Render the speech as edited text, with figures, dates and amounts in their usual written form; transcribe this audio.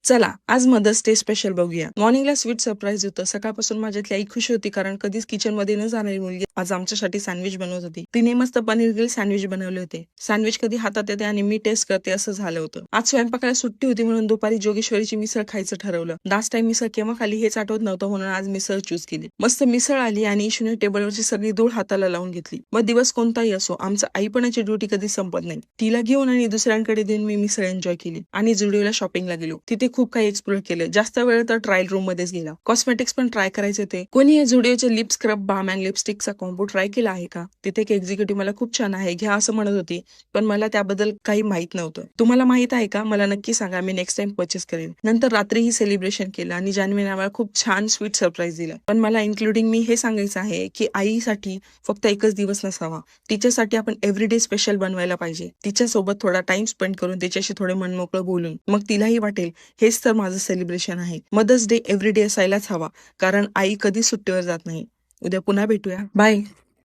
चला आज mother's day special बघूया. मॉर्निंगला स्वीट सरप्राईज होतं. सकाळपासून माझ्यातली आई खुश होती कारण कधीच किचन मध्ये न जाणारी मुलगी आज आमच्यासाठी सँडविच बनवत होती. तिने मस्त पनीर ग्रिल सँडविच बनवले होते. सँडविच कधी हातात येते आणि मी टेस्ट करते असं झालं होतं. आज स्वयंपाकाला सुट्टी होती म्हणून दुपारी जोगेश्वरीची मिसळ खायचं ठरवलं. लास्ट टाइम मिसळ केव्हा खाली हेच आठवत नव्हतं म्हणून आज मिसळ चूज केली. मस्त मिसळ आली आणि इशूने टेबलवरची सगळी धूळ हाताला लावून घेतली. मग दिवस कोणताही असो, आमचं आईपणाची ड्युटी कधी संपत नाही. तिला घेऊन आणि दुसऱ्यांकडे देऊन मी मिसळ एन्जॉय केली आणि जुडिओला शॉपिंगला गेलो. तिथे खूप काही एक्सप्लोर केलं. जास्त वेळ तर ट्रायल रूम मध्येच गेला. कॉस्मेटिक्स पण ट्राय करायचे होते. कोणी हे झुडिओचे लिप स्क्रब बाम अँड लिपस्टिकचा कॉम्बो ट्राय केला आहे का? तिथे एक एक्झिक्युटिव्ह मला खूप छान आहे घ्या असं म्हणत होती, पण मला त्याबद्दल काही माहित नव्हतं. तुम्हाला माहित आहे का? मला नक्की सांगा, मी नेक्स्ट टाइम परचेस करेन. नंतर रात्रीही सेलिब्रेशन केलं आणि जान्हवीने आम्हाला खूप छान स्वीट सरप्राईज दिलं. पण मला इन्क्लुडिंग मी हे सांगायचं आहे की आईसाठी फक्त एकच दिवस नसावा. तिच्यासाठी आपण एव्हरीडे स्पेशल बनवायला पाहिजे. तिच्यासोबत थोडा टाइम स्पेंड करून तिच्याशी थोडे मनमोकळं बोलून मग तिलाही वाटेल हेच तर माझं सेलिब्रेशन आहे. मदर्स डे एव्हरीडे असायलाच हवा, कारण आई कधीच सुट्टीवर जात नाही. उद्या पुन्हा भेटूया. बाय.